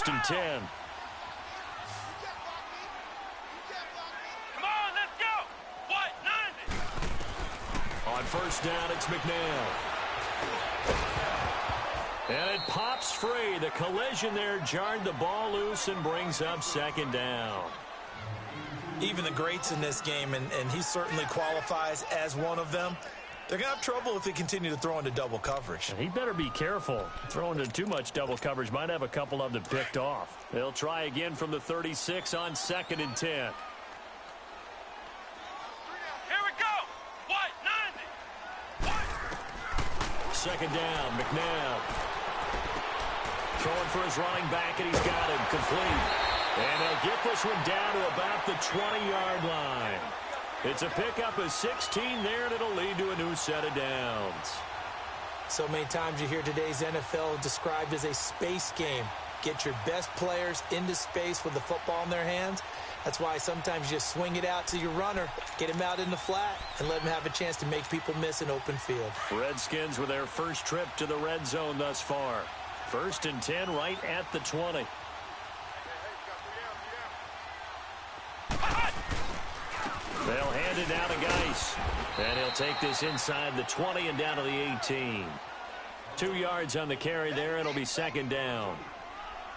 First and 10. Come on, let's go. What? 90. On first down, it's McNair. And it pops free. The collision there jarred the ball loose and brings up second down. Even the greats in this game, and he certainly qualifies as one of them, they're going to have trouble if they continue to throw into double coverage. He better be careful. Throwing into too much double coverage might have a couple of them picked off. They'll try again from the 36 on second and 10. Here we go. What? 90. What? Second down, McNabb. Throwing for his running back, and he's got him complete. And they'll get this one down to about the 20-yard line. It's a pickup of 16 there, and it'll lead to a new set of downs. So many times you hear today's NFL described as a space game. Get your best players into space with the football in their hands. That's why sometimes you just swing it out to your runner, get him out in the flat, and let him have a chance to make people miss an open field. Redskins with their first trip to the red zone thus far. First and 10 right at the 20. They'll hand it down to Geis. And he'll take this inside the 20 and down to the 18. 2 yards on the carry there. It'll be second down.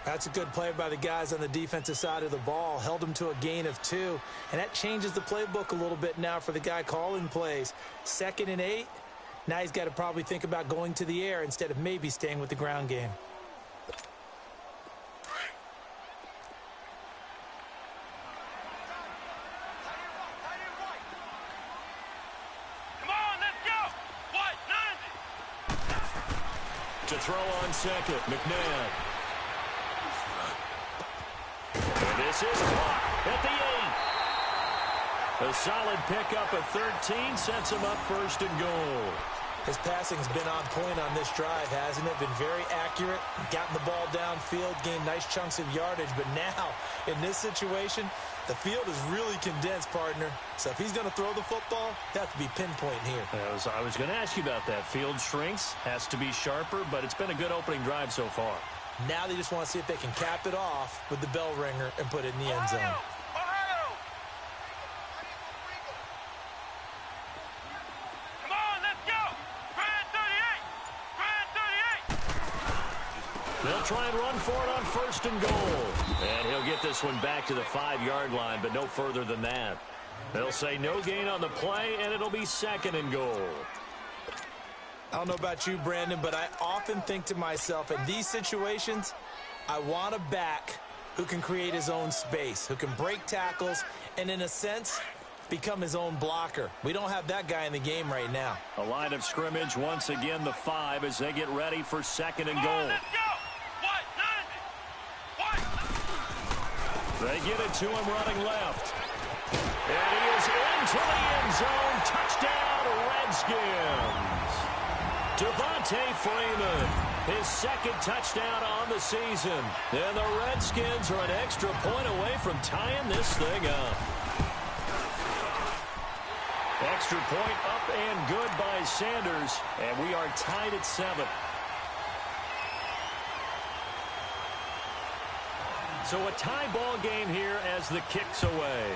That's a good play by the guys on the defensive side of the ball. Held them to a gain of 2. And that changes the playbook a little bit now for the guy calling plays. 2nd and 8. Now he's got to probably think about going to the air instead of maybe staying with the ground game. To throw on second, McNabb. And this is caught at the 8. A solid pickup of 13 sets him up first and goal. His passing's been on point on this drive, hasn't it? Been very accurate, gotten the ball downfield, gained nice chunks of yardage. But now, in this situation, the field is really condensed, partner. So if he's going to throw the football, he has to be pinpoint here. I was going to ask you about that. Field shrinks, has to be sharper, but it's been a good opening drive so far. Now they just want to see if they can cap it off with the bell ringer and put it in the end zone. They'll try and run for it on first and goal. And he'll get this one back to the 5-yard line, but no further than that. They'll say no gain on the play, and it'll be second and goal. I don't know about you, Brandon, but I often think to myself, in these situations, I want a back who can create his own space, who can break tackles, and in a sense, become his own blocker. We don't have that guy in the game right now. A line of scrimmage, once again, the 5 as they get ready for second and goal. They get it to him running left. And he is into the end zone. Touchdown, Redskins. Devontae Freeman, his second touchdown on the season. And the Redskins are an extra point away from tying this thing up. Extra point up and good by Sanders. And we are tied at 7. So a tie ball game here as the kick's away.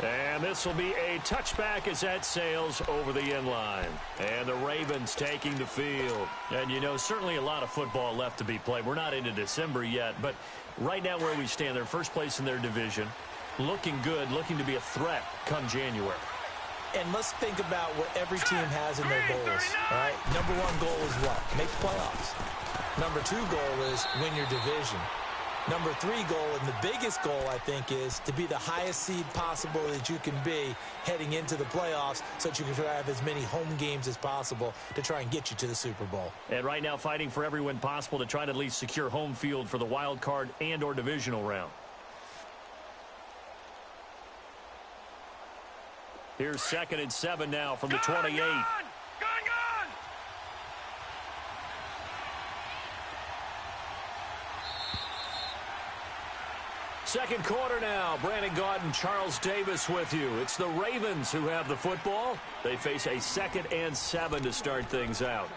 And this will be a touchback as that sails over the end line. And the Ravens taking the field. And, you know, certainly a lot of football left to be played. We're not into December yet, but right now where we stand, they're first place in their division. Looking good, looking to be a threat come January. And let's think about what every team has in their goals, all right? Number 1 goal is what? Make the playoffs. Number 2 goal is win your division. Number 3 goal, and the biggest goal, I think, is to be the highest seed possible that you can be heading into the playoffs so that you can have as many home games as possible to try and get you to the Super Bowl. And right now fighting for every win possible to try to at least secure home field for the wild card and or divisional round. Here's second and 7 now from the 28. Gun! Second quarter now. Brandon Gaudin, Charles Davis with you. It's the Ravens who have the football. They face a 2nd and 7 to start things out.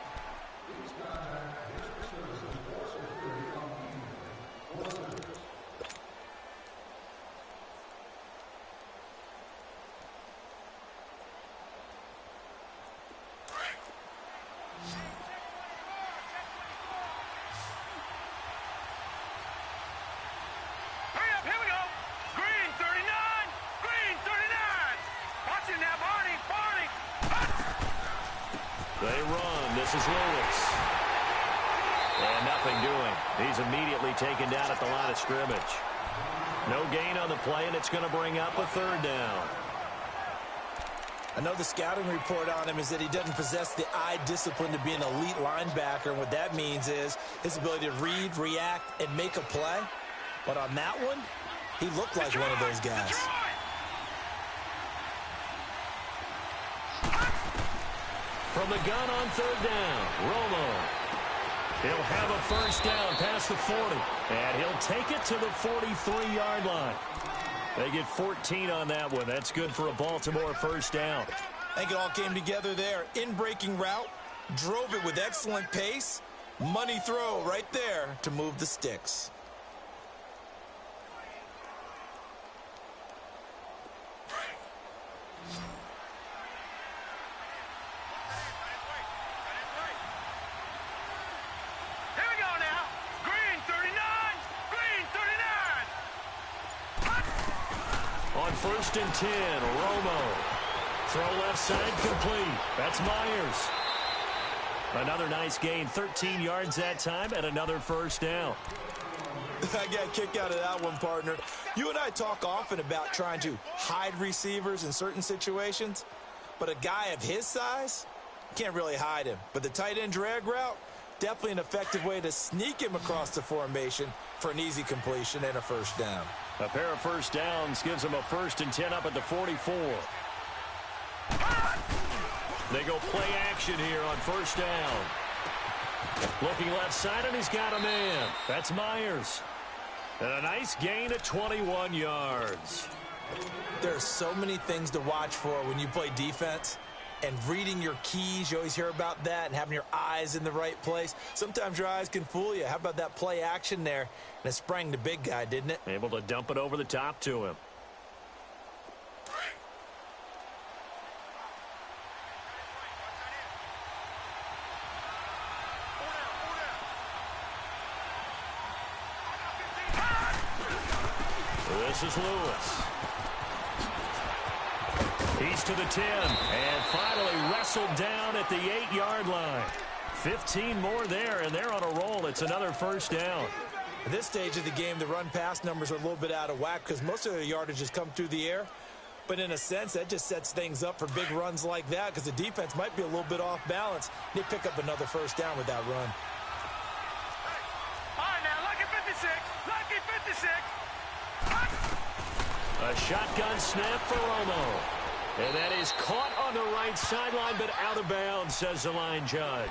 run. This is Lewis. And nothing doing. He's immediately taken down at the line of scrimmage. No gain on the play, and it's going to bring up a third down. I know the scouting report on him is that he doesn't possess the eye discipline to be an elite linebacker. And what that means is his ability to read, react, and make a play. But on that one, he looked like one of those guys. From the gun on third down, Romo. He'll have a first down past the 40. And he'll take it to the 43-yard line. They get 14 on that one. That's good for a Baltimore first down. I think it all came together there. In-breaking route, drove it with excellent pace. Money throw right there to move the sticks. First and 10, Romo. Throw left side complete. That's Myers. Another nice gain, 13 yards that time, and another first down. I got a kick out of that one, partner. You and I talk often about trying to hide receivers in certain situations, but a guy of his size can't really hide him. But the tight end drag route, definitely an effective way to sneak him across the formation for an easy completion and a first down. A pair of first downs gives them a first and 10 up at the 44. They go play action here on first down. Looking left side, and he's got a man. That's Myers. And a nice gain of 21 yards. There are so many things to watch for when you play defense. And reading your keys, you always hear about that, and having your eyes in the right place. Sometimes your eyes can fool you. How about that play action there? And it sprang the big guy, didn't it? Able to dump it over the top to him. This is Lewis. He's to the 10, and finally wrestled down at the 8-yard line. 15 more there, and they're on a roll. It's another first down. At this stage of the game, the run-pass numbers are a little bit out of whack because most of their yardage has come through the air. But in a sense, that just sets things up for big runs like that because the defense might be a little bit off balance. They pick up another first down with that run. All right, now, lucky 56. Lucky 56. A shotgun snap for Romo. And that is caught on the right sideline, but out of bounds, says the line judge.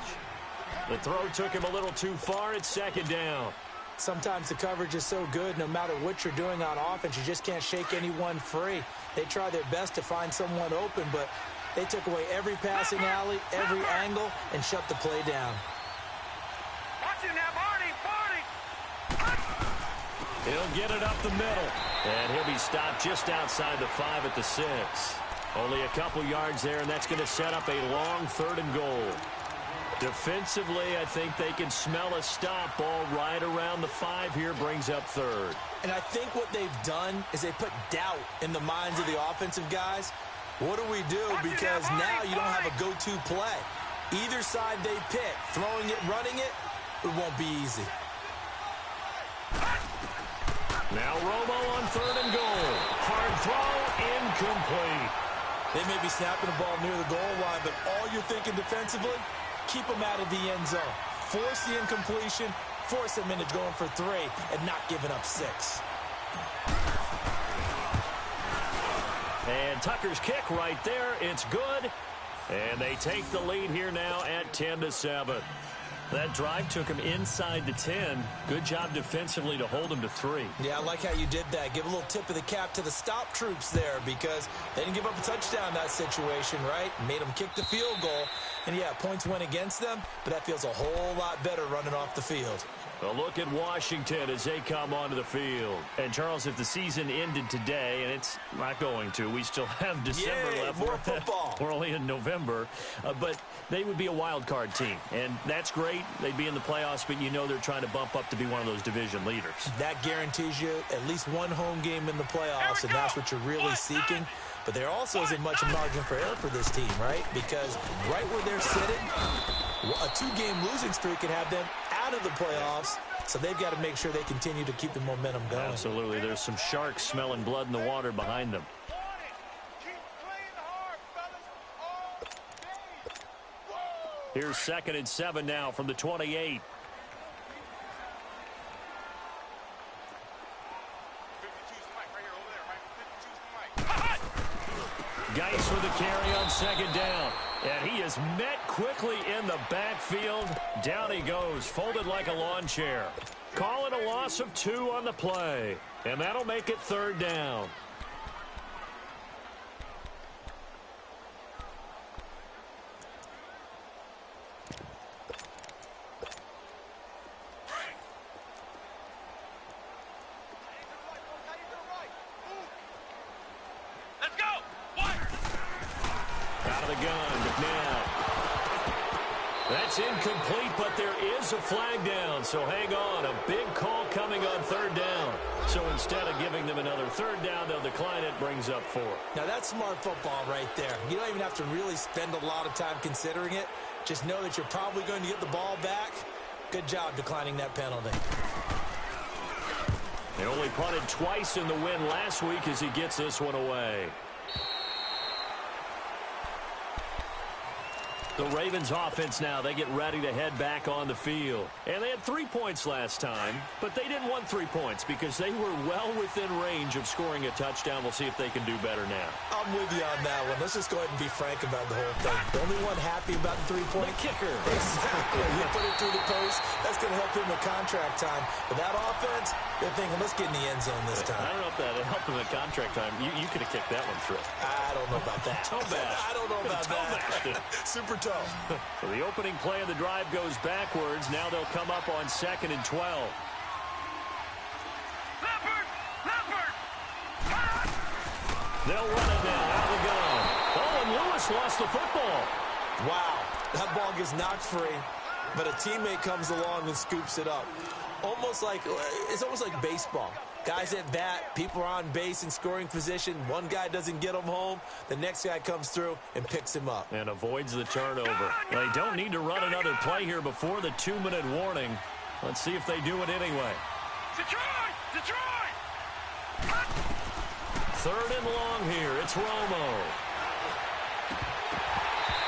The throw took him a little too far. It's second down. Sometimes the coverage is so good, no matter what you're doing on offense, you just can't shake anyone free. They try their best to find someone open, but they took away every passing alley, every angle, and shut the play down. Watch it now, Barney. He'll get it up the middle, and he'll be stopped just outside the 5 at the 6. Only a couple yards there, and that's going to set up a long third and goal. Defensively, I think they can smell a stop. Ball right around the 5 here, brings up third. And I think what they've done is they put doubt in the minds of the offensive guys. What do we do? Because now you don't have a go-to play. Either side they pick, throwing it, running it, it won't be easy. Now Romo on third and goal. Hard throw, incomplete. They may be snapping the ball near the goal line, but all you're thinking defensively, keep them out of the end zone. Force the incompletion, force them into going for 3, and not giving up 6. And Tucker's kick right there. It's good. And they take the lead here now at 10-7. That drive took him inside the 10. Good job defensively to hold him to 3. Yeah, I like how you did that. Give a little tip of the cap to the stop troops there because they didn't give up a touchdown in that situation, right? Made them kick the field goal. And, yeah, points went against them, but that feels a whole lot better running off the field. A look at Washington as they come onto the field. And, Charles, if the season ended today, and it's not going to, we still have December left. More football. We're only in November. But they would be a wild card team. And that's great. They'd be in the playoffs, but you know they're trying to bump up to be one of those division leaders. That guarantees you at least one home game in the playoffs, and that's what you're really seeking. But there also isn't much margin for error for this team, right? Because right where they're sitting, a two-game losing streak could have them out of the playoffs, so they've got to make sure they continue to keep the momentum going. Absolutely. There's some sharks smelling blood in the water behind them. Here's 2nd and 7 now from the 28. Geis with the carry on 2nd down. And he is met quickly in the backfield. Down he goes, folded like a lawn chair. Calling a loss of 2 on the play. And that'll make it 3rd down. That's incomplete, but there is a flag down. So hang on. A big call coming on 3rd down. So instead of giving them another 3rd down, they'll decline it. Brings up 4. Now, that's smart football right there. You don't even have to really spend a lot of time considering it. Just know that you're probably going to get the ball back. Good job declining that penalty. They only punted twice in the win last week as he gets this one away. The Ravens offense now, they get ready to head back on the field. And they had 3 points last time, but they didn't want 3 points because they were well within range of scoring a touchdown. We'll see if they can do better now. I'm with you on that one. Let's just go ahead and be frank about the whole thing. The only one happy about the 3-point kicker. Exactly. He put it through the post. That's going to help him with contract time. But that offense, they're thinking, let's get in the end zone this time. I don't know if that helped him at contract time. You could have kicked that one through. I don't know about that. Toe bash. I don't know about that. Super toe. So the opening play of the drive goes backwards. Now they'll come up on 2nd and 12. Leopard! They'll run it now out of the gun. Oh, and Lewis lost the football. Wow. That ball gets knocked free, but a teammate comes along and scoops it up. It's almost like baseball. Guys at bat, people are on base in scoring position. One guy doesn't get him home. The next guy comes through and picks him up. And avoids the turnover. They don't need to run another play here before the 2-minute warning. Let's see if they do it anyway. Detroit! 3rd and long here. It's Romo.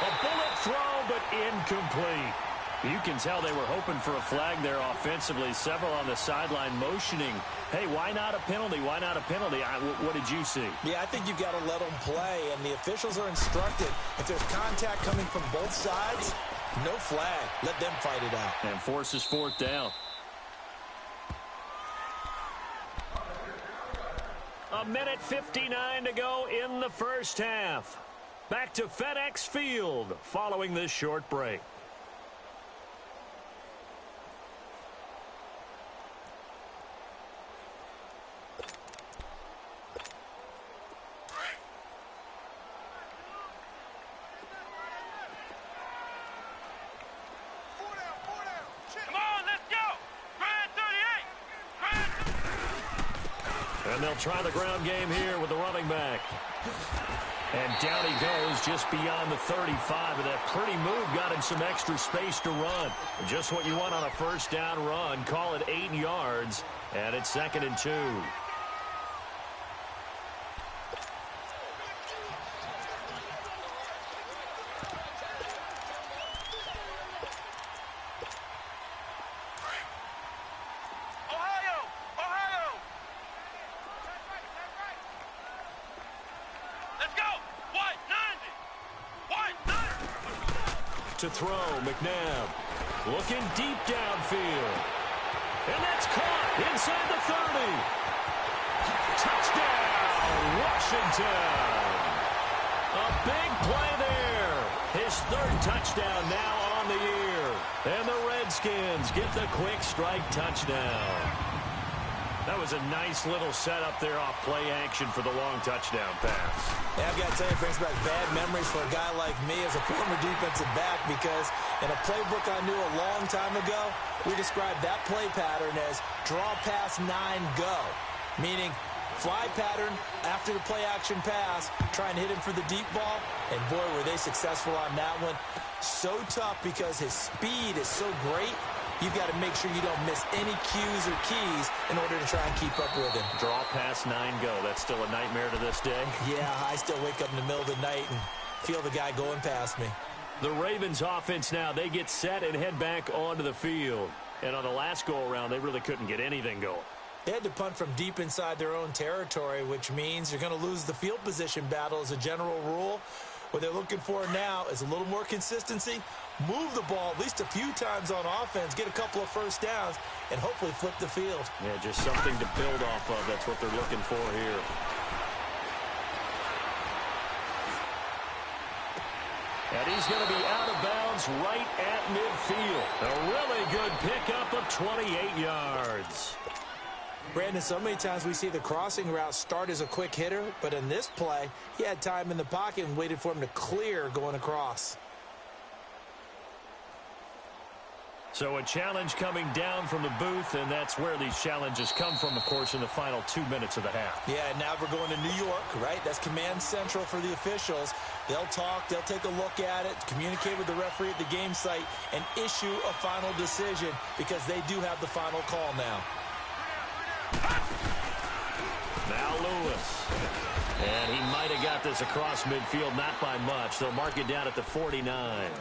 A bullet throw, but incomplete. You can tell they were hoping for a flag there offensively. Several on the sideline motioning, hey, why not a penalty? Why not a penalty? What did you see? Yeah, I think you've got to let them play, and the officials are instructed. If there's contact coming from both sides, no flag. Let them fight it out. And forces 4th down. A minute 59 to go in the first half. Back to FedEx Field following this short break. And they'll try the ground game here with the running back. And down he goes just beyond the 35. And that pretty move got him some extra space to run. Just what you want on a first down run. Call it 8 yards. And it's 2nd and 2. To throw, McNabb looking deep downfield. And that's caught inside the 30. Touchdown, Washington. A big play there. His 3rd touchdown now on the year. And the Redskins get the quick strike touchdown. That was a nice little setup there off play action for the long touchdown pass. Yeah, I've got to tell you, it brings back bad memories for a guy like me as a former defensive back, because in a playbook I knew a long time ago, we described that play pattern as draw pass 9 go, meaning fly pattern after the play action pass, try and hit him for the deep ball, and boy, were they successful on that one. So tough because his speed is so great. You've got to make sure you don't miss any cues or keys in order to try and keep up with him. Draw pass 9 go. That's still a nightmare to this day? Yeah, I still wake up in the middle of the night and feel the guy going past me. The Ravens offense now, they get set and head back onto the field. And on the last go-around, they really couldn't get anything going. They had to punt from deep inside their own territory, which means you're going to lose the field position battle as a general rule. What they're looking for now is a little more consistency, move the ball at least a few times on offense, get a couple of first downs, and hopefully flip the field. Yeah, just something to build off of. That's what they're looking for here. And he's going to be out of bounds right at midfield. A really good pickup of 28 yards. Brandon, so many times we see the crossing route start as a quick hitter, but in this play, he had time in the pocket and waited for him to clear going across. So a challenge coming down from the booth, and that's where these challenges come from, of course, in the final 2 minutes of the half. Yeah, now we're going to New York, right? That's command central for the officials. They'll talk, they'll take a look at it, communicate with the referee at the game site, and issue a final decision because they do have the final call now. Now Lewis. And he might have got this across midfield, not by much. They'll mark it down at the 49.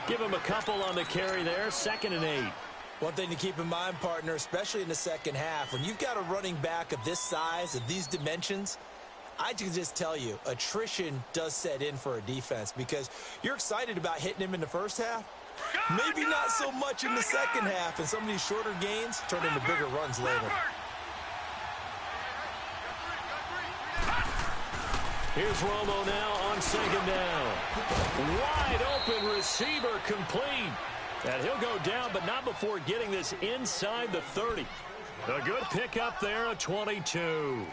Give him a couple on the carry there, 2nd and 8. One thing to keep in mind, partner, especially in the second half, when you've got a running back of this size, of these dimensions, I can just tell you, attrition does set in for a defense because you're excited about hitting him in the first half. Maybe not so much in the second half, and some of these shorter gains turn into bigger runs later. Here's Romo now on 2nd down. Wide open receiver complete. And he'll go down, but not before getting this inside the 30. A good pickup there, a 22.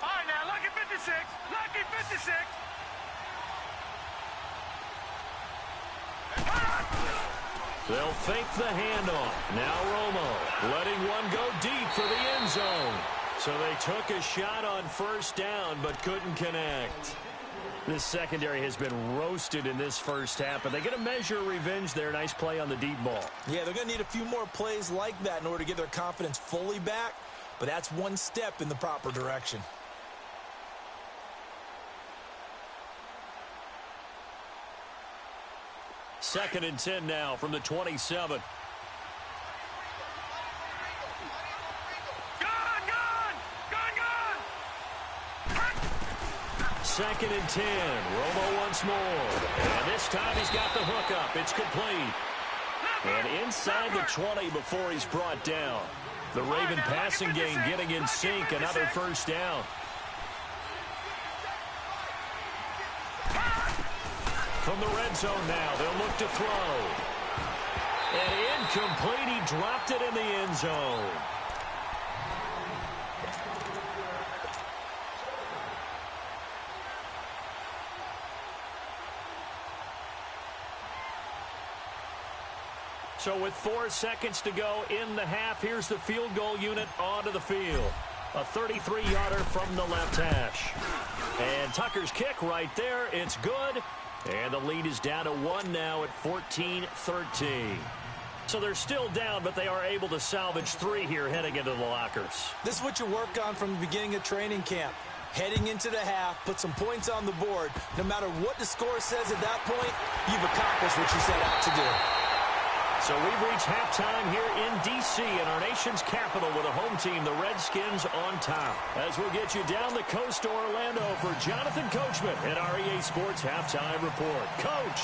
All right, now, lucky 56. Lucky 56. They'll fake the handoff. Now Romo letting one go deep for the end zone. So they took a shot on 1st down but couldn't connect. This secondary has been roasted in this first half, but they get a measure of revenge there. Nice play on the deep ball. Yeah, they're going to need a few more plays like that in order to get their confidence fully back, but that's one step in the proper direction. Second and 10 now from the 27. Second and 10. Romo once more. And this time he's got the hookup. It's complete. And inside the 20 before he's brought down. The Raven passing game getting in sync. Another 1st down. From the red zone now, they'll look to throw. And incomplete. He dropped it in the end zone. So with 4 seconds to go in the half, here's the field goal unit onto the field. A 33-yarder from the left hash. And Tucker's kick right there. It's good. And the lead is down to 1 now at 14-13. So they're still down, but they are able to salvage 3 here heading into the lockers. This is what you work on from the beginning of training camp. Heading into the half, put some points on the board. No matter what the score says at that point, you've accomplished what you set out to do. So we've reached halftime here in D.C. in our nation's capital with a home team, the Redskins, on top. As we'll get you down the coast to Orlando for Jonathan Coachman at our EA Sports Halftime Report. Coach.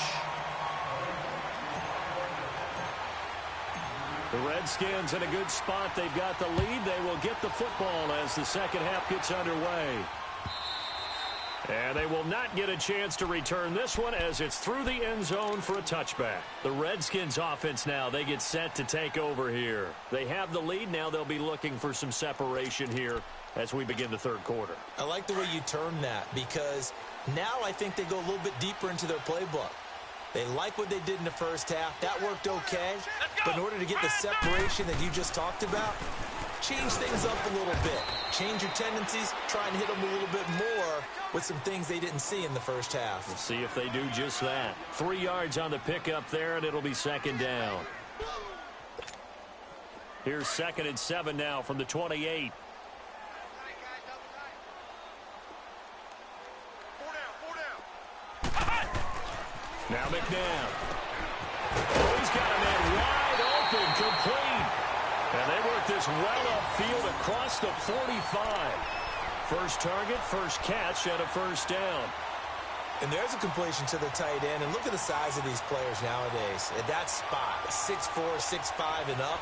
The Redskins in a good spot. They've got the lead. They will get the football as the second half gets underway. And they will not get a chance to return this one as it's through the end zone for a touchback. The Redskins offense now, they get set to take over here. They have the lead. Now they'll be looking for some separation here as we begin the third quarter. I like the way you term that because now I think they go a little bit deeper into their playbook. They like what they did in the first half. That worked okay. But in order to get the separation that you just talked about, change things up a little bit. Change your tendencies. Try and hit them a little bit more with some things they didn't see in the first half. We'll see if they do just that. 3 yards on the pickup there, and it'll be second down. Here's 2nd and 7 now from the 28. Now McNabb. Oh, he's got a man wide open, complete. And they work this well upfield across the 45. First target, first catch, and a first down. And there's a completion to the tight end. And look at the size of these players nowadays. At that spot, 6'4", 6'5", and up.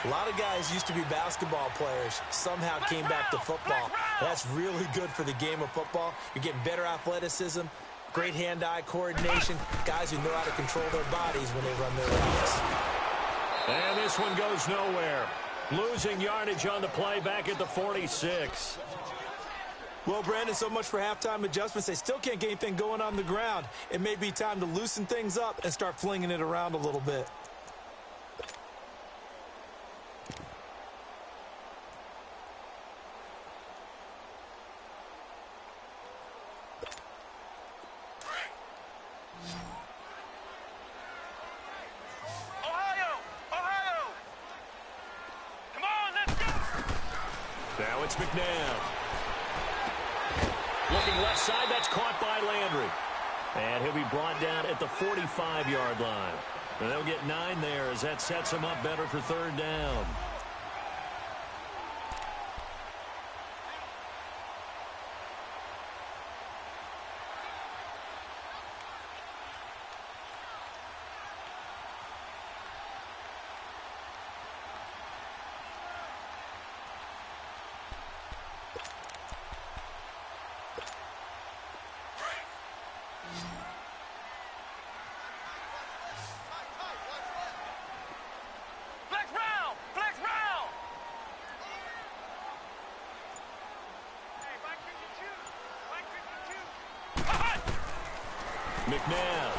A lot of guys used to be basketball players, somehow came back to football. That's really good for the game of football. You're getting better athleticism, great hand-eye coordination, guys who know how to control their bodies when they run their routes. And this one goes nowhere. Losing yardage on the play back at the 46. Well, Brandon, so much for halftime adjustments. They still can't get anything going on the ground. It may be time to loosen things up and start flinging it around a little bit. Now it's McNabb. Looking left side, that's caught by Landry. And he'll be brought down at the 45-yard line. And they'll get 9 there as that sets him up better for third down. McNabb.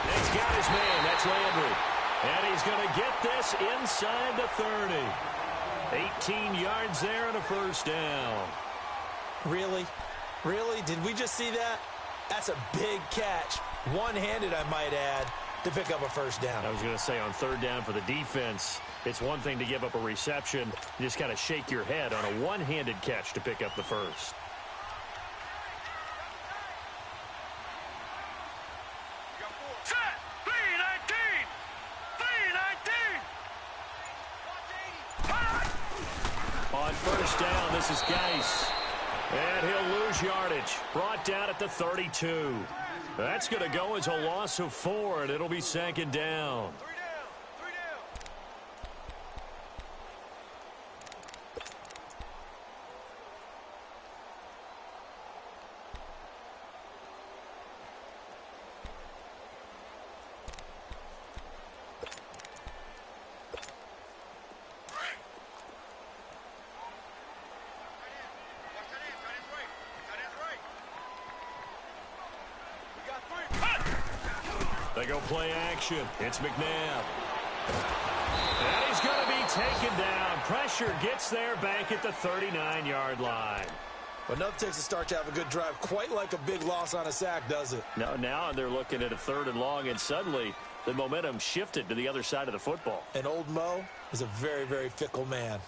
He's got his man. That's Landry. And he's going to get this inside the 30. 18 yards there and a first down. Really? Really? Did we just see that? That's a big catch. One-handed, I might add, to pick up a first down. I was going to say on third down for the defense, it's one thing to give up a reception. You just got to shake your head on a one-handed catch to pick up the first. On first down, this is Geis. And he'll lose yardage. Brought down at the 32. That's going to go as a loss of 4, and it'll be second down. They go play action. It's McNabb. And he's going to be taken down. Pressure gets there back at the 39-yard line. But enough takes a start to have a good drive. Quite like a big loss on a sack, does it? Now they're looking at a 3rd and long, and suddenly the momentum shifted to the other side of the football. And old Mo is a very, very fickle man.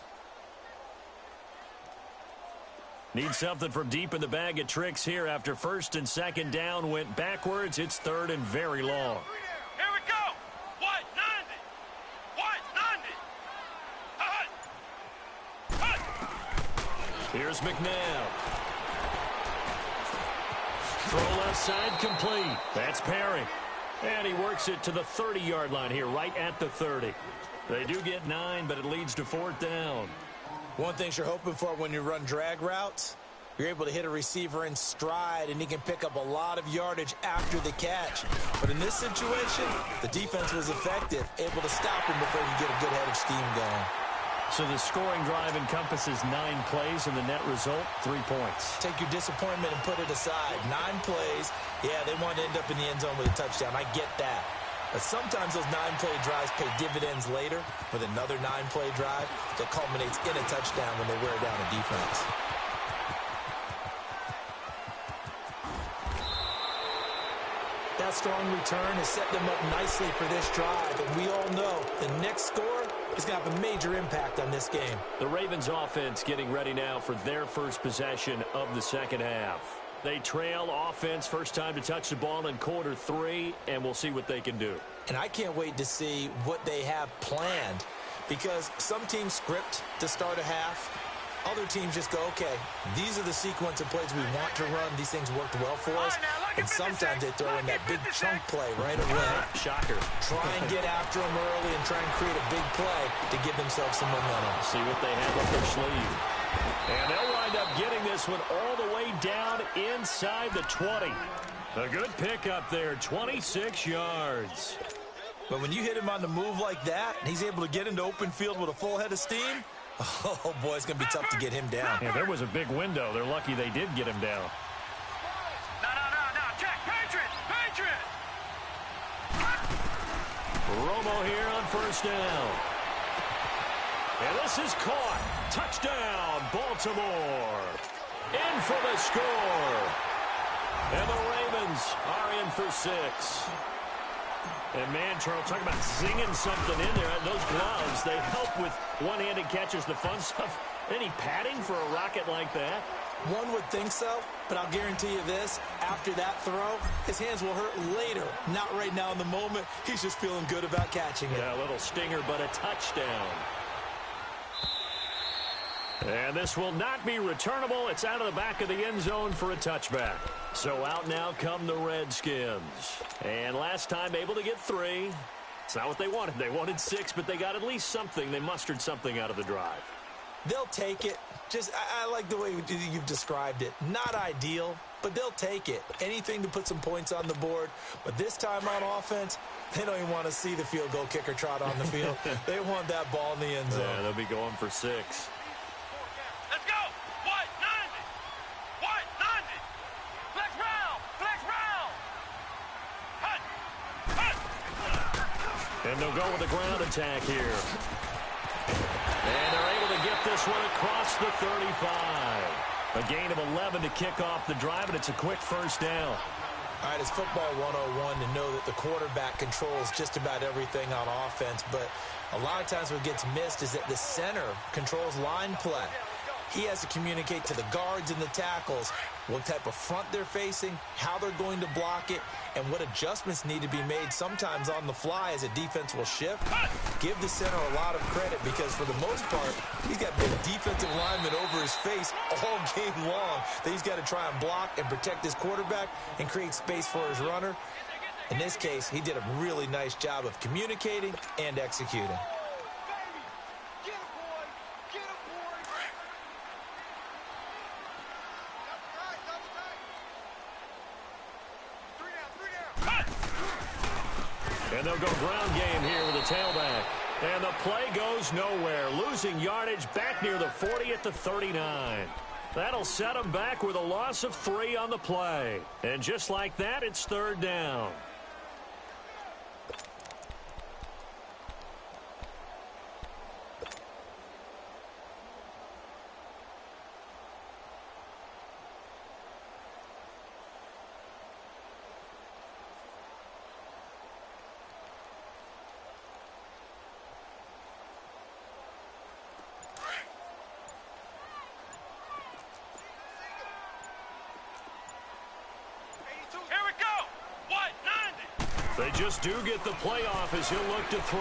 Need something from deep in the bag of tricks here after first and second down went backwards. It's 3rd and very long. Here we go. White 90. Here's McNabb. Throw left side complete. That's Perry. And he works it to the 30-yard line here, right at the 30. They do get 9, but it leads to 4th down. One thing you're hoping for when you run drag routes, you're able to hit a receiver in stride, and he can pick up a lot of yardage after the catch. But in this situation, the defense was effective, able to stop him before he could get a good head of steam going. So the scoring drive encompasses 9 plays, and the net result, 3 points. Take your disappointment and put it aside. 9 plays, yeah, they want to end up in the end zone with a touchdown. I get that. But sometimes those 9-play drives pay dividends later with another 9-play drive that culminates in a touchdown when they wear down a defense. That strong return has set them up nicely for this drive, and we all know the next score is going to have a major impact on this game. The Ravens offense getting ready now for their first possession of the second half. They trail offense, first time to touch the ball in quarter 3, and we'll see what they can do. And I can't wait to see what they have planned, because some teams script to start a half. Other teams just go, okay, these are the sequence of plays we want to run. These things worked well for us. And sometimes they throw in that big chunk play right away. Shocker. Try and get after them early and try and create a big play to give themselves some momentum. See what they have up their sleeve. And they'll wind up getting this one all the way down inside the 20. A good pickup there, 26 yards. But when you hit him on the move like that, and he's able to get into open field with a full head of steam, oh, boy, it's going to be tough to get him down. Yeah, there was a big window. They're lucky they did get him down. No. Check. Patriot. Romo here on first down. And this is caught. Touchdown, Baltimore. In for the score. And the Ravens are in for 6. And, man, Charles, talking about zinging something in there. Those gloves, they help with one-handed catches, the fun stuff. Any padding for a rocket like that? One would think so, but I'll guarantee you this. After that throw, his hands will hurt later. Not right now in the moment. He's just feeling good about catching it. Yeah, a little stinger, but a touchdown. And this will not be returnable. It's out of the back of the end zone for a touchback. So out now come the Redskins. And last time able to get 3. It's not what they wanted. They wanted 6, but they got at least something. They mustered something out of the drive. They'll take it. I like the way you've described it. Not ideal, but they'll take it. Anything to put some points on the board. But this time on offense, they don't even want to see the field goal kicker trot on the field. They want that ball in the end zone. Yeah, they'll be going for 6. Let's go. White 90. Flex round. Hut. And they'll go with a ground attack here. And they're able to get this one across the 35. A gain of 11 to kick off the drive, and it's a quick first down. All right, it's football 101 to know that the quarterback controls just about everything on offense, but a lot of times what gets missed is that the center controls line play. He has to communicate to the guards and the tackles what type of front they're facing, how they're going to block it, and what adjustments need to be made sometimes on the fly as a defense will shift. Give the center a lot of credit because for the most part, he's got big defensive linemen over his face all game long that he's got to try and block and protect his quarterback and create space for his runner. In this case, he did a really nice job of communicating and executing. And they'll go ground game here with a tailback. And the play goes nowhere. Losing yardage back near the 40 at the 39. That'll set them back with a loss of 3 on the play. And just like that, it's 3rd down. They just do get the playoff as he'll look to throw.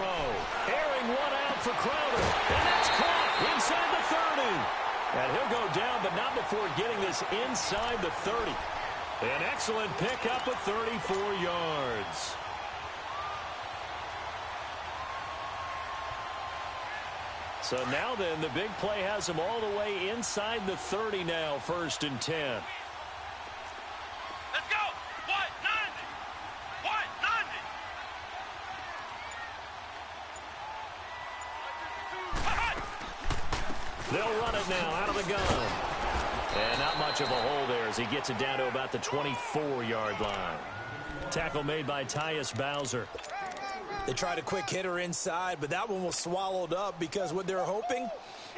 Airing one out for Crowder. And that's caught inside the 30. And he'll go down, but not before getting this inside the 30. An excellent pickup of 34 yards. So now then, the big play has them all the way inside the 30 now, 1st and 10. Let's go. What? 90. What? 90. They'll run it now out of the gun. And not much of a hole there as he gets it down to about the 24-yard line. Tackle made by Tyus Bowser. They tried a quick hitter inside, but that one was swallowed up because what they're hoping,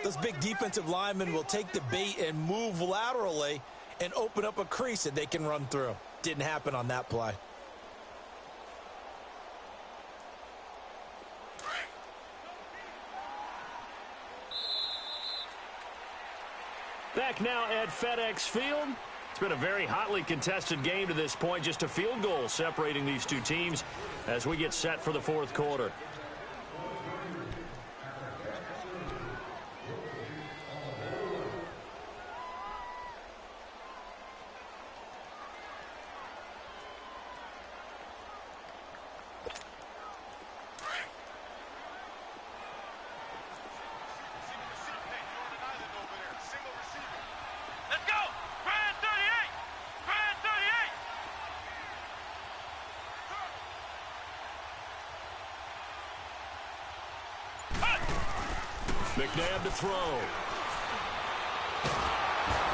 those big defensive linemen will take the bait and move laterally and open up a crease that they can run through. Didn't happen on that play. Back now at FedEx Field. It's been a very hotly contested game to this point. Just a field goal separating these two teams as we get set for the 4th quarter. Let's go. Brand 38. Brand 38. McNabb to throw.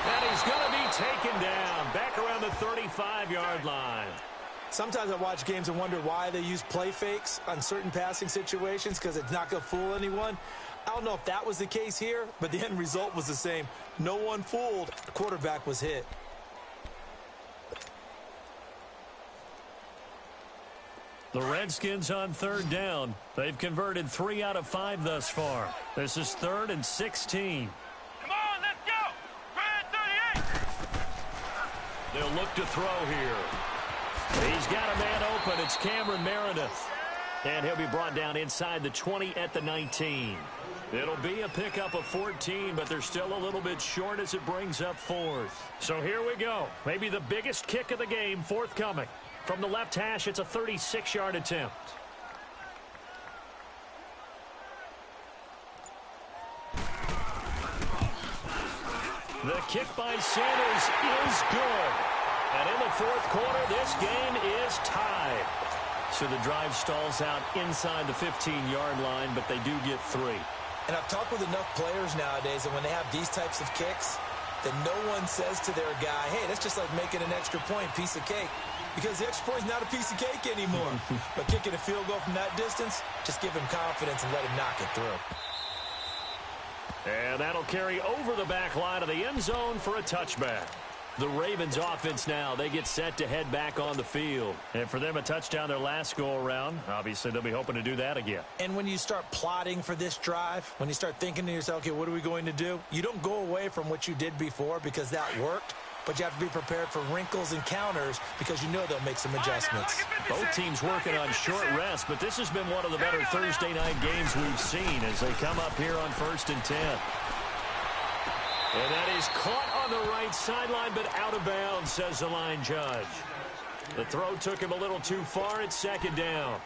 And he's going to be taken down back around the 35-yard line. Sometimes I watch games and wonder why they use play fakes on certain passing situations because it's not going to fool anyone. I don't know if that was the case here, but the end result was the same. No one fooled. The quarterback was hit. The Redskins on 3rd down. They've converted 3 out of 5 thus far. This is 3rd and 16. Come on, let's go. Brand 38. They'll look to throw here. He's got a man open. It's Cameron Meredith. And he'll be brought down inside the 20 at the 19. It'll be a pickup of 14, but they're still a little bit short as it brings up 4th. So here we go. Maybe the biggest kick of the game forthcoming. From the left hash, it's a 36-yard attempt. The kick by Sanders is good. And in the 4th quarter, this game is tied. So the drive stalls out inside the 15-yard line, but they do get 3. And I've talked with enough players nowadays that when they have these types of kicks, that no one says to their guy, hey, that's just like making an extra point, piece of cake. Because the extra point is not a piece of cake anymore. But kicking a field goal from that distance, just give him confidence and let him knock it through. And that'll carry over the back line of the end zone for a touchback. The Ravens offense now, they get set to head back on the field. And for them, a touchdown their last go-around. Obviously, they'll be hoping to do that again. And when you start plotting for this drive, when you start thinking to yourself, okay, what are we going to do? You don't go away from what you did before because that worked. But you have to be prepared for wrinkles and counters because you know they'll make some adjustments. Both teams working on short rest, but this has been one of the better Thursday night games we've seen as they come up here on 1st and 10. And that is caught on the right sideline, but out of bounds, says the line judge. The throw took him a little too far. It's 2nd down.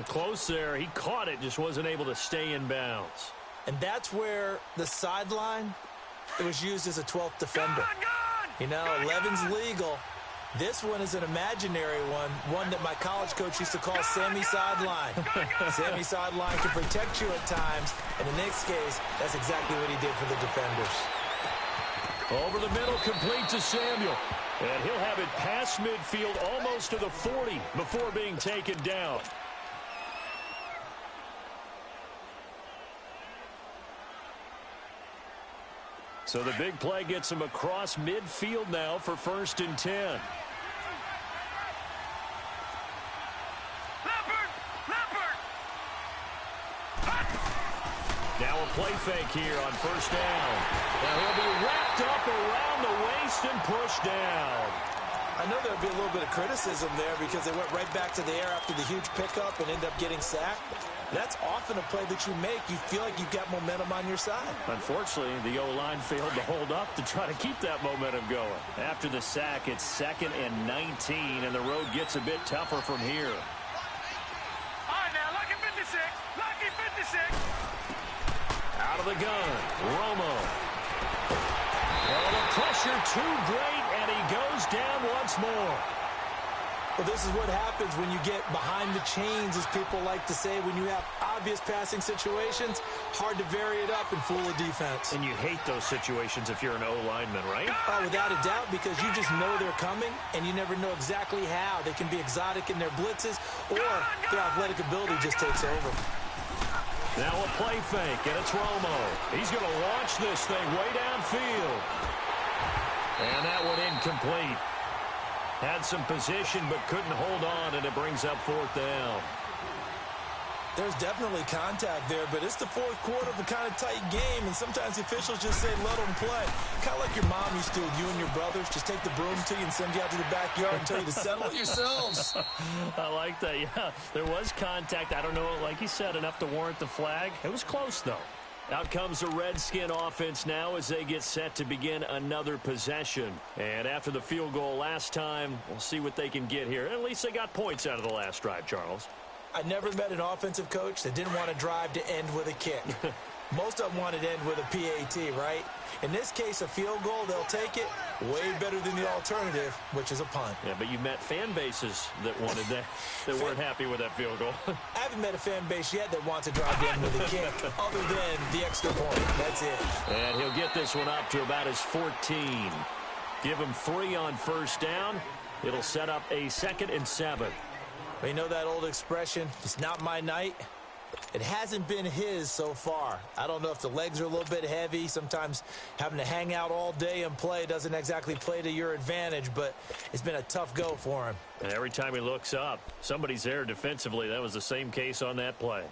Close there. He caught it, just wasn't able to stay in bounds. And that's where the sideline, it was used as a 12th defender. You know, 11's legal. This one is an imaginary one that my college coach used to call Sammy Sideline. Sammy Sideline can protect you at times, and in this case, that's exactly what he did for the defenders. Over the middle, complete to Samuel. And he'll have it past midfield, almost to the 40, before being taken down. So the big play gets him across midfield now for 1st and 10. Now a play fake here on 1st down. Now he'll be wrapped up around the waist and pushed down. I know there'll be a little bit of criticism there because they went right back to the air after the huge pickup and ended up getting sacked. That's often a play that you make. You feel like you've got momentum on your side. Unfortunately, the O-line failed to hold up to try to keep that momentum going. After the sack, it's 2nd and 19, and the road gets a bit tougher from here. All right, now, lucky 56. Lucky 56. Out of the gun, Romo. Oh, the pressure too great, and he goes down once more. Well, this is what happens when you get behind the chains, as people like to say. When you have obvious passing situations, hard to vary it up and fool a defense. And you hate those situations if you're an O-lineman, right? Oh, without a doubt, because you just know they're coming, and you never know exactly how. They can be exotic in their blitzes, or their athletic ability just takes over. Now a play fake, and it's Romo. He's going to launch this thing way downfield. And that one incomplete. Had some position, but couldn't hold on, and it brings up 4th down. There's definitely contact there, but it's the 4th quarter of a kind of tight game, and sometimes the officials just say, let them play. Kind of like your mom used to with you and your brothers. Just take the broom to you and send you out to the backyard and tell you to settle it yourselves. I like that, yeah. There was contact. I don't know, like you said, enough to warrant the flag. It was close, though. Out comes the Redskin offense now as they get set to begin another possession. And after the field goal last time, we'll see what they can get here. At least they got points out of the last drive, Charles. I never met an offensive coach that didn't want to drive to end with a kick. Most of them wanted to end with a PAT, right? In this case, a field goal, they'll take it. Way better than the alternative, which is a punt. Yeah, but you met fan bases that wanted that, that weren't happy with that field goal. I haven't met a fan base yet that wants to drive in with a kick, other than the extra point. That's it. And he'll get this one up to about his 14. Give him 3 on first down. It'll set up a 2nd and 7. You know that old expression, it's not my night? It hasn't been his so far. I don't know if the legs are a little bit heavy. Sometimes having to hang out all day and play doesn't exactly play to your advantage, but it's been a tough go for him. And every time he looks up, somebody's there defensively. That was the same case on that play.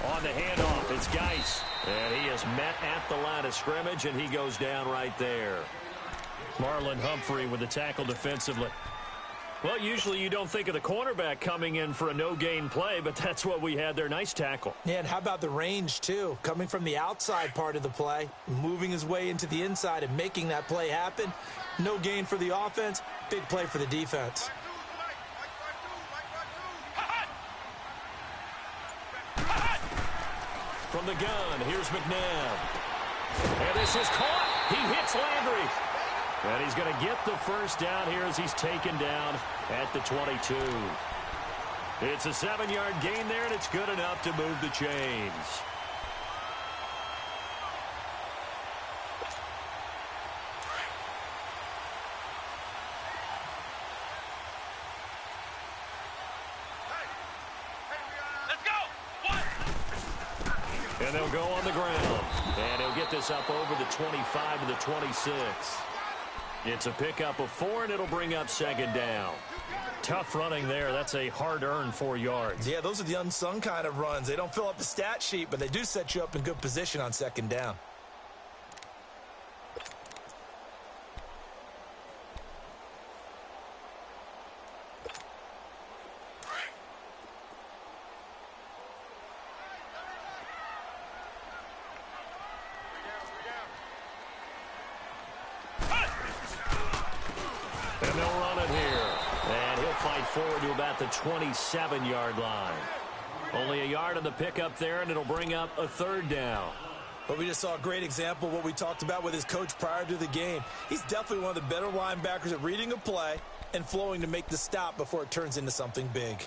On the handoff, it's Geis. And he is met at the line of scrimmage, and he goes down right there. Marlon Humphrey with the tackle defensively. Well, usually you don't think of the cornerback coming in for a no-gain play, but that's what we had there. Nice tackle. Yeah, and how about the range, too? Coming from the outside part of the play, moving his way into the inside and making that play happen. No gain for the offense, big play for the defense. From the gun, here's McNabb. And this is caught. He hits Landry. And he's going to get the first down here as he's taken down at the 22. It's a 7-yard gain there, and it's good enough to move the chains. And they'll go on the ground. And he'll get this up over the 25 to the 26. It's a pickup of 4, and it'll bring up 2nd down. Tough running there. That's a hard-earned 4 yards. Yeah, those are the unsung kind of runs. They don't fill up the stat sheet, but they do set you up in good position on 2nd down. And they'll run it here. And he'll fight forward to about the 27-yard line. Only a yard on the pickup there, and it'll bring up a 3rd down. But we just saw a great example of what we talked about with his coach prior to the game. He's definitely one of the better linebackers at reading a play and flowing to make the stop before it turns into something big.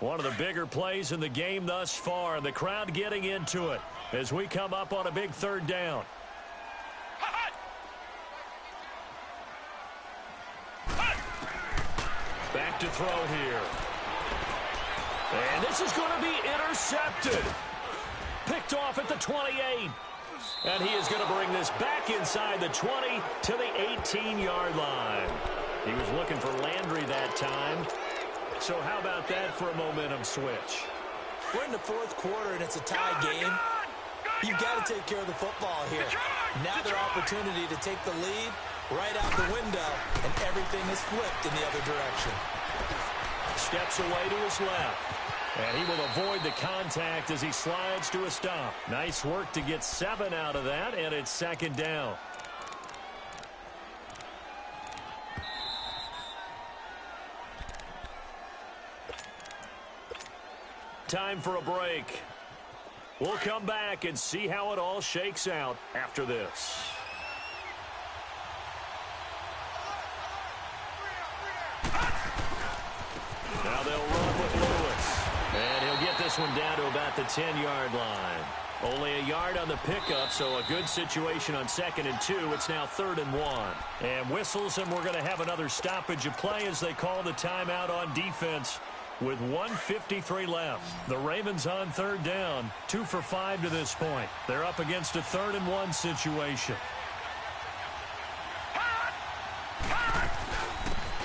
One of the bigger plays in the game thus far. The crowd getting into it as we come up on a big 3rd down. Back to throw here. And this is going to be intercepted. Picked off at the 28. And he is going to bring this back inside the 20 to the 18-yard line. He was looking for Landry that time. So how about that for a momentum switch? We're in the 4th quarter, and it's a tie game. You've got to take care of the football here. Now their opportunity to take the lead right out the window, and everything is flipped in the other direction. Steps away to his left. And he will avoid the contact as he slides to a stop. Nice work to get 7 out of that, and it's second down. Time for a break. We'll come back and see how it all shakes out after this. Now they'll run with Lewis. And he'll get this one down to about the 10-yard line. Only a yard on the pickup, so a good situation on 2nd and 2. It's now 3rd and 1. And whistles, and we're going to have another stoppage of play as they call the timeout on defense with 1:53 left. The Ravens on 3rd down, 2 for 5 to this point. They're up against a 3rd and 1 situation.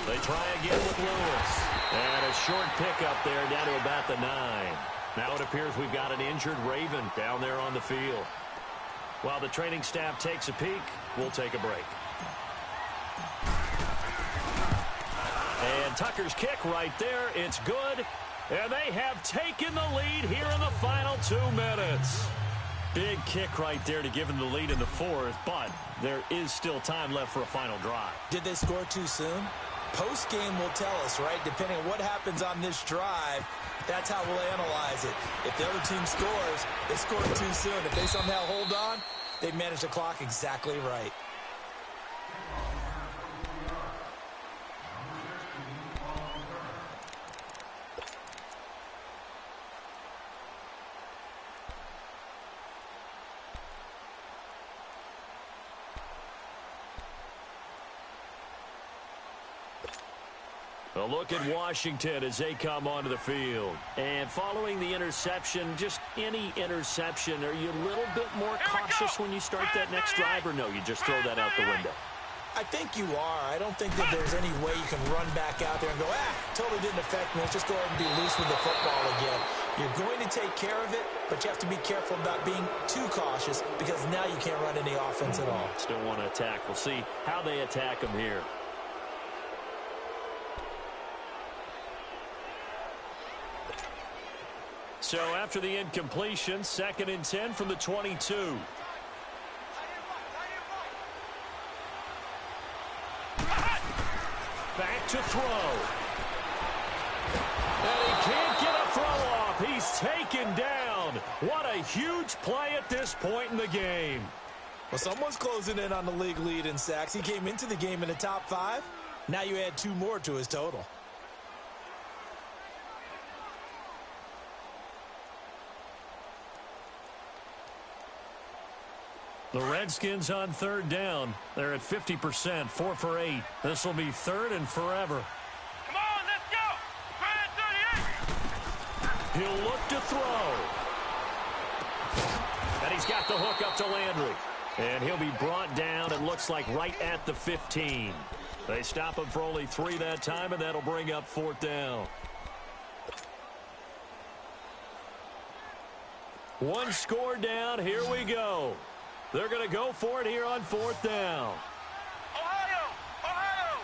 They try again with Lewis. And a short pickup there down to about the 9. Now it appears we've got an injured Raven down there on the field. While the training staff takes a peek, we'll take a break. And Tucker's kick right there. It's good. And they have taken the lead here in the final 2 minutes. Big kick right there to give them the lead in the 4th, but there is still time left for a final drive. Did they score too soon? Post-game will tell us, right? Depending on what happens on this drive, that's how we'll analyze it. If the other team scores, they scored too soon. If they somehow hold on, they manage the clock exactly right. A look at Washington as they come onto the field. And following the interception, just any interception, are you a little bit more cautious when you start that next drive, or no, you just throw that out the window? I think you are. I don't think that there's any way you can run back out there and go, totally didn't affect me. Let's just go ahead and be loose with the football again. You're going to take care of it, but you have to be careful about being too cautious because now you can't run any offense at all. Still want to attack. We'll see how they attack them here. So after the incompletion, 2nd and 10 from the 22. Back to throw. And he can't get a throw off. He's taken down. What a huge play at this point in the game. Well, someone's closing in on the league lead in sacks. He came into the game in the top 5. Now you add 2 more to his total. The Redskins on 3rd down. They're at 50%, 4 for 8. This will be 3rd and forever. Come on, let's go. 38. He'll look to throw. And he's got the hook up to Landry. And he'll be brought down, it looks like, right at the 15. They stop him for only 3 that time, and that'll bring up 4th down. One score down. Here we go. They're going to go for it here on 4th down. Ohio! Ohio!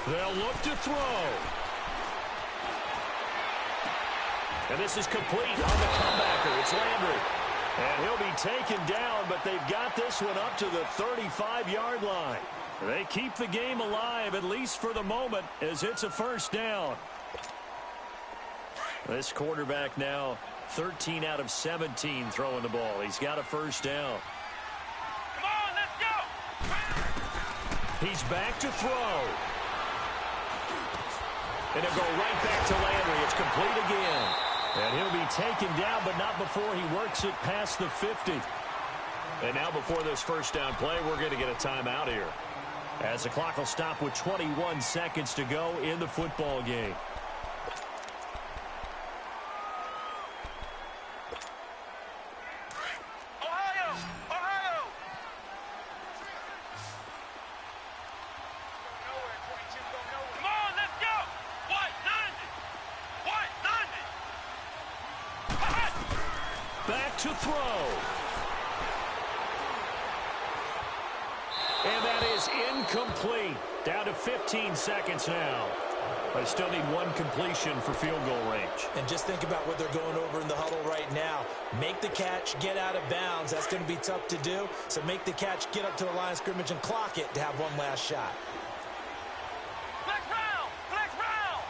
They'll look to throw. And this is complete on the comebacker. It's Landry. And he'll be taken down, but they've got this one up to the 35-yard line. They keep the game alive, at least for the moment, as it's a 1st down. This quarterback now 13 out of 17 throwing the ball. He's got a 1st down. Come on, let's go! He's back to throw. And he'll go right back to Landry. It's complete again. And he'll be taken down, but not before he works it past the 50. And now before this 1st down play, we're going to get a timeout here, as the clock will stop with 21 seconds to go in the football game. Ohio! Ohio! Come on, let's go! White, 90! White, 90! Back to throw. And that is incomplete. Down to 15 seconds now. They still need one completion for field goal range. And just think about what they're going over in the huddle right now. Make the catch, get out of bounds. That's going to be tough to do. So make the catch, get up to the line of scrimmage, and clock it to have one last shot. Flex round! Flex round!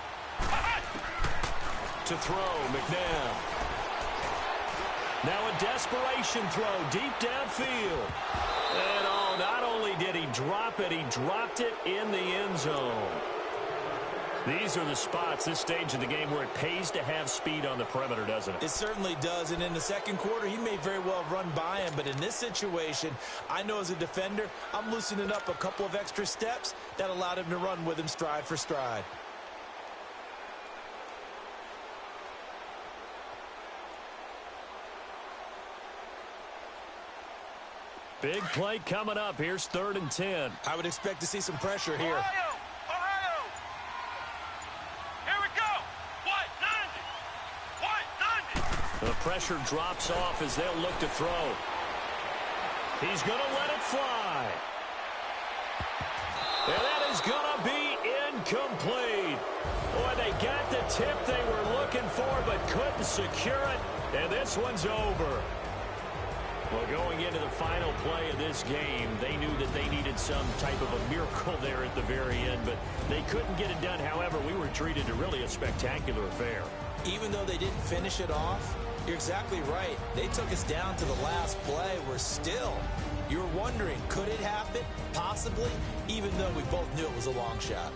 To throw, McNabb. Now a desperation throw deep downfield. And not only did he drop it, he dropped it in the end zone. These are the spots, this stage of the game, where it pays to have speed on the perimeter, doesn't it? It certainly does, and in the second quarter, he may very well run by him, but in this situation, I know as a defender, I'm loosening up a couple of extra steps that allowed him to run with him stride for stride. Big play coming up. Here's 3rd and 10. I would expect to see some pressure here. Ohio! Ohio! Here we go! What? 90! What? 90! The pressure drops off as they'll look to throw. He's going to let it fly. And that is going to be incomplete. Boy, they got the tip they were looking for but couldn't secure it. And this one's over. Well, going into the final play of this game, they knew that they needed some type of a miracle there at the very end, but they couldn't get it done. However, we were treated to really a spectacular affair. Even though they didn't finish it off, you're exactly right. They took us down to the last play. We're still, you're wondering, could it happen? Possibly, even though we both knew it was a long shot.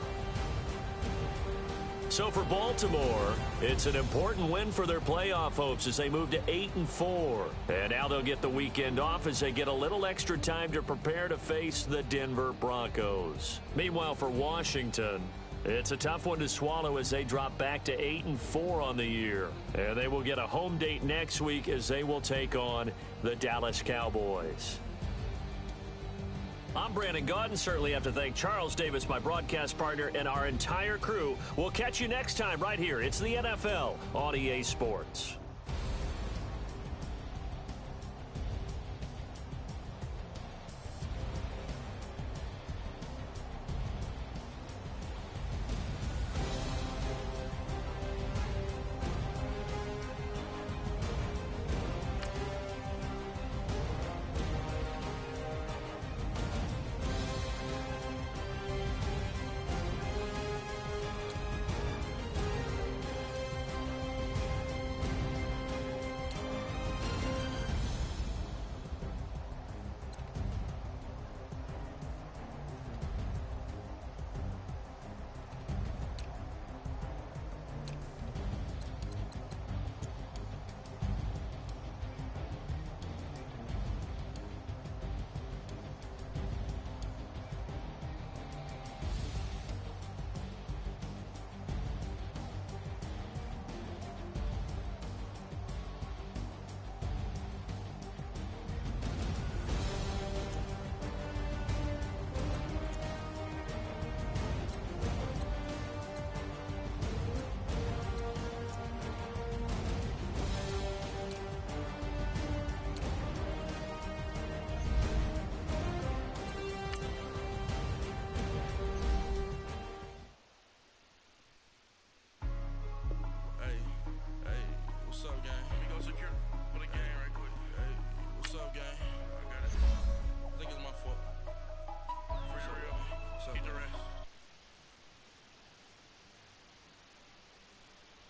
So for Baltimore, it's an important win for their playoff hopes as they move to 8-4. And now they'll get the weekend off as they get a little extra time to prepare to face the Denver Broncos. Meanwhile, for Washington, it's a tough one to swallow as they drop back to 8-4 on the year. And they will get a home date next week as they will take on the Dallas Cowboys. I'm Brandon Gaudin. Certainly have to thank Charles Davis, my broadcast partner, and our entire crew. We'll catch you next time right here. It's the NFL on EA Sports.